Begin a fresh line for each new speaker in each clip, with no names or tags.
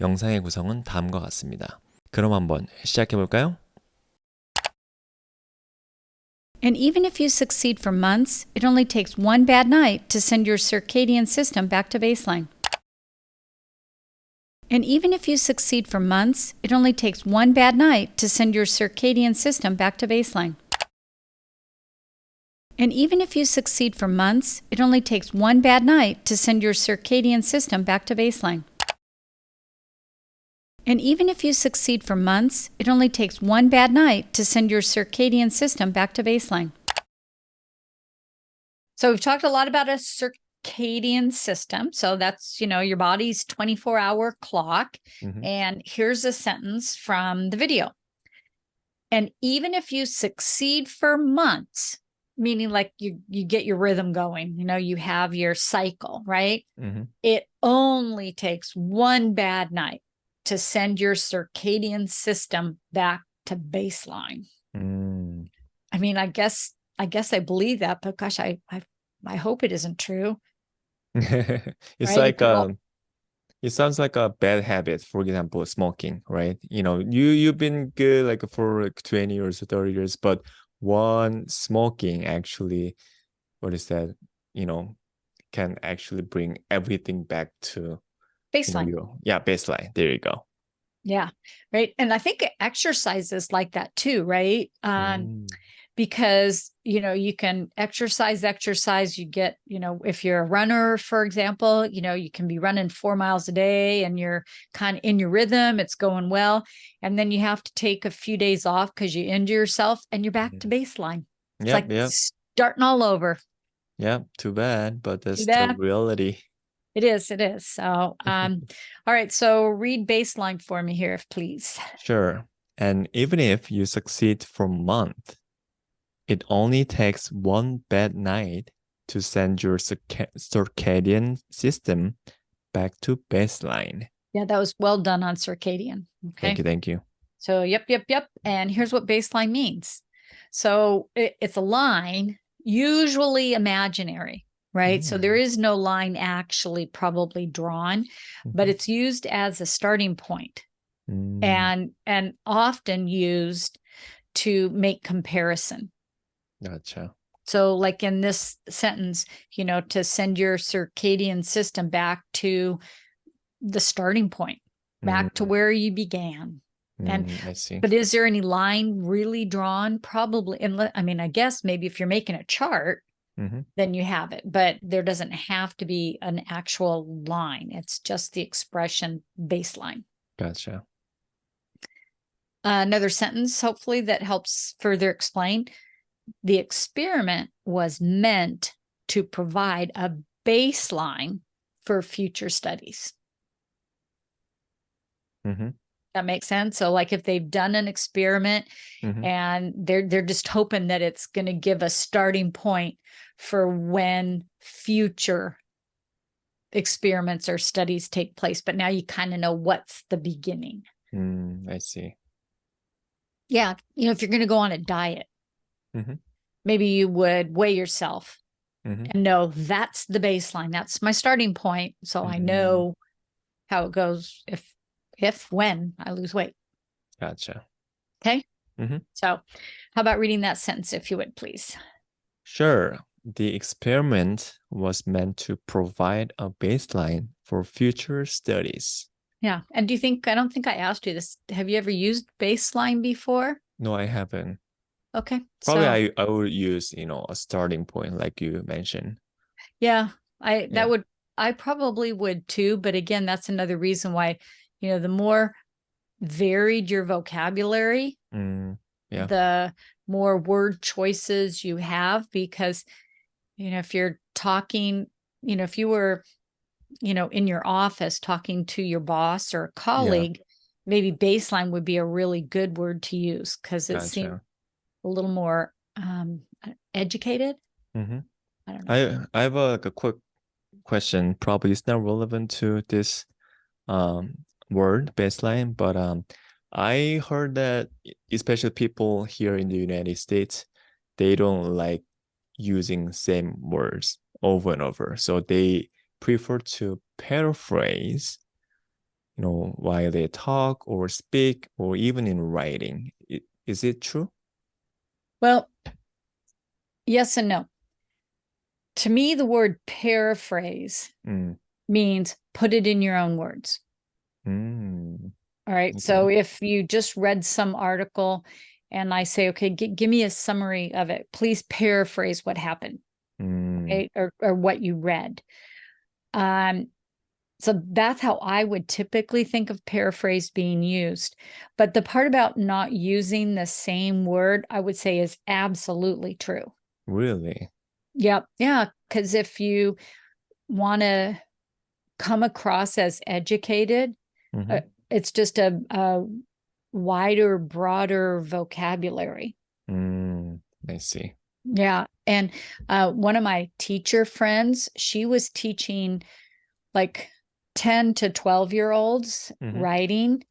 영상의 구성은 다음과 같습니다. 그럼 한번 시작해 볼까요?
And even if you succeed for months, it only takes one bad night to send your circadian system back to baseline. And even if you succeed for months, it only takes one bad night to send your circadian system back to baseline. And even if you succeed for months, it only takes one bad night to send your circadian system back to baseline. And even if you succeed for months, it only takes one bad night to send your circadian system back to baseline. So we've talked a lot about a circadian system. So that's, your body's 24-hour clock. And here's a sentence from the video. And even if you succeed for months, meaning like you get your rhythm going, you have your cycle, right? It only takes one bad night to send your circadian system back to baseline. I mean, I guess I believe that, but gosh, I hope it isn't true.
It's
right?
like it sounds like a bad habit, for example, smoking, right? You've been good like for like 20 years or 30 years, but one smoking actually, what is that? Can actually bring everything back to
Baseline.
Baseline. There you go.
Yeah. Right. And I think exercise is like that too, right? Because, you can exercise, you get, if you're a runner, for example, you can be running 4 miles a day and you're kind of in your rhythm, it's going well. And then you have to take a few days off because you injure yourself and you're back to baseline. It's like starting all over.
Yeah, too bad, but that's
Too bad.
the reality.
It is. So, all right. So read baseline for me here, please.
Sure. And even if you succeed for a month, it only takes one bad night to send your circadian system back to baseline.
Yeah, that was well done on circadian. Okay.
Thank you.
So, yep. And here's what baseline means. So it's a line, usually imaginary, right? So there is no line actually probably drawn, but it's used as a starting point and often used to make comparison.
Gotcha.
So like in this sentence, to send your circadian system back to the starting point, back to where you began. And
I see.
But is there any line really drawn? Probably. And I mean, I guess maybe if you're making a chart, then you have it, but there doesn't have to be an actual line. It's just the expression baseline.
Gotcha.
Another sentence, hopefully, that helps further explain. The experiment was meant to provide a baseline for future studies. That makes sense. So like if they've done an experiment and they're just hoping that it's going to give a starting point for when future experiments or studies take place. But now you kind of know what's the beginning.
I see.
Yeah. If you're going to go on a diet, maybe you would weigh yourself and know that's the baseline. That's my starting point. So I know how it goes when I lose weight.
Gotcha.
Okay. So how about reading that sentence, if you would, please?
Sure. The experiment was meant to provide a baseline for future studies.
Yeah. And I don't think I asked you this. Have you ever used baseline before?
No, I haven't.
Okay.
Probably I would use, a starting point like you mentioned.
Yeah. I probably would too. But again, that's another reason why, the more varied your vocabulary, the more word choices you have, because, if you're talking, if you were, in your office talking to your boss or a colleague, maybe baseline would be a really good word to use because it seems a little more educated. I don't know.
I have a quick question. Probably it's not relevant to this word baseline, but I heard that especially people here in the United States, they don't like using same words over and over, so they prefer to paraphrase while they talk or speak or even in writing. Is it true?
Well, yes and no. To me, the word paraphrase means put it in your own words. All right. Okay. So if you just read some article and I say, okay, give me a summary of it, please paraphrase what happened, okay? Or what you read. So that's how I would typically think of paraphrase being used. But the part about not using the same word, I would say is absolutely true.
Really?
Yep. Yeah. Because if you want to come across as educated, it's just a wider, broader vocabulary.
I see.
Yeah. And one of my teacher friends, she was teaching like 10 to 12-year-olds writing.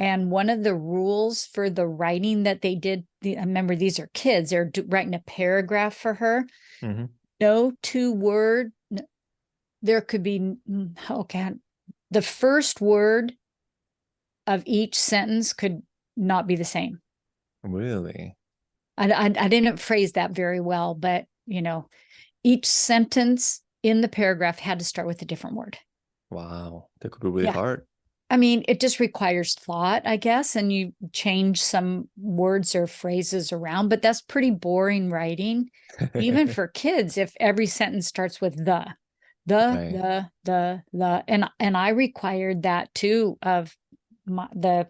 And one of the rules for the writing that they did, remember, these are kids, they're writing a paragraph for her. No two-word, there could be, the first word of each sentence could not be the same.
Really?
I didn't phrase that very well, but, each sentence in the paragraph had to start with a different word.
Wow, that could be really hard.
I mean, it just requires thought, I guess, and you change some words or phrases around, but that's pretty boring writing, even for kids, if every sentence starts with the, and I required that too of the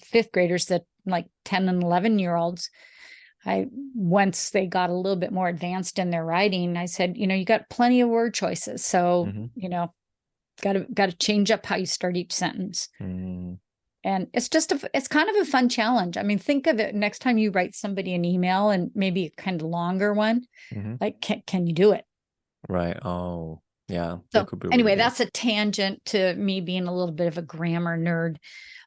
fifth graders, that like 10 and 11-year-olds. Once they got a little bit more advanced in their writing, I said, you got plenty of word choices, so got to change up how you start each sentence. And it's kind of a fun challenge. I mean, think of it next time you write somebody an email, and maybe a kind of longer one, like, can you do it?
Right. Oh, yeah.
So anyway, that's a tangent to me being a little bit of a grammar nerd.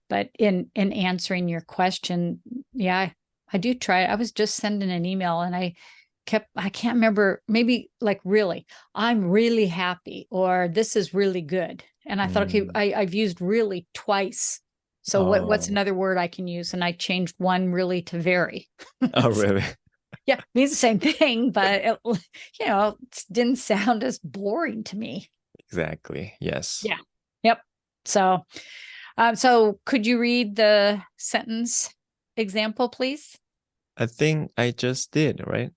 But in answering your question, yeah, I do try it. I was just sending an email and I can't remember, maybe like, really, I'm really happy, or this is really good. And I thought, okay, I've used really twice. So what's another word I can use? And I changed one really to very.
Oh, really?
Yeah, it means the same thing, but it didn't sound as boring to me.
Exactly. Yes.
Yeah. Yep. So could you read the sentence example, please?
I think I just did, right?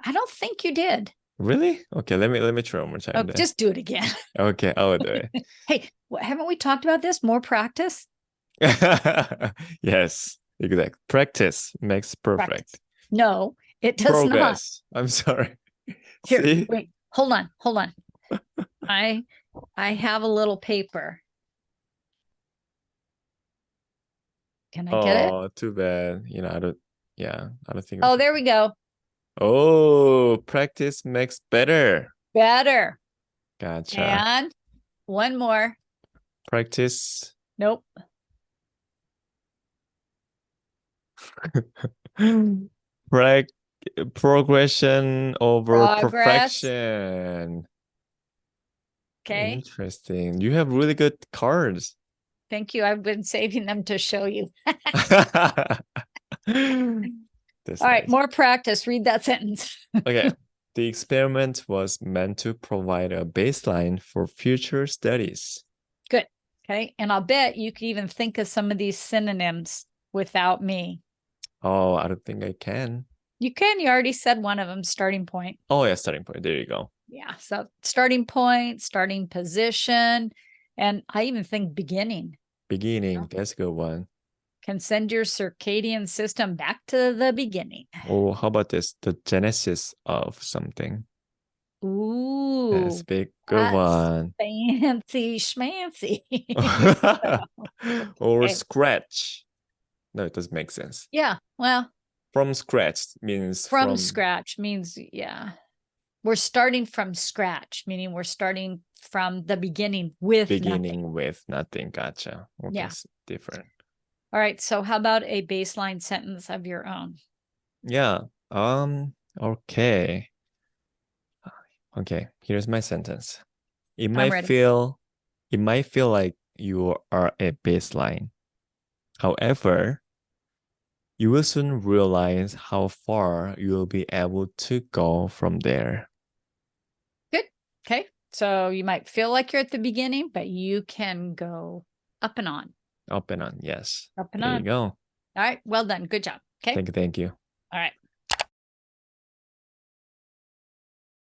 I don't think you did.
Really? Okay, let me try one more time.
Oh, just do it again.
Okay, I'll do it.
Hey, haven't we talked about this? More practice?
Yes, exactly. Practice makes perfect.
Practice. No, it does
Progress.
not.
I'm sorry.
Here,
See?
wait, hold on. I have a little paper. Can I get it?
Oh, too bad. I don't think.
Oh, there we go.
Oh, practice makes better.
Better.
Gotcha.
And one more.
Practice.
Nope.
Progression over
Progress.
perfection.
Okay.
Interesting. You have really good cards.
Thank you. I've been saving them to show you. All right, more practice. Read that sentence.
Okay. The experiment was meant to provide a baseline for future studies.
Good. Okay. And I'll bet you could even think of some of these synonyms without me.
Oh, I don't think I can.
You can. You already said one of them, starting point.
Oh, yeah, starting point. There you go.
Yeah. So starting point, starting position, and I even think beginning.
Beginning. That's a good one.
Can send your circadian system back to the beginning.
Oh, how about this? The genesis of something.
Ooh.
That's a big good one.
Fancy schmancy.
Or scratch. No, it doesn't make sense.
Yeah. Well,
from scratch means
from scratch means, yeah. We're starting from scratch, meaning we're starting from the beginning with
nothing. Gotcha. Okay, yeah. Different.
All right. So how about a baseline sentence of your own?
Yeah. Okay. Okay. Here's my sentence. It might feel like you are a baseline. However, you will soon realize how far you will be able to go from there.
Good. Okay. So you might feel like you're at the beginning, but you can go up and on.
Up and on, yes.
Up and
There
on.
you go.
All right. Well done. Good job. Okay.
Thank you.
All right.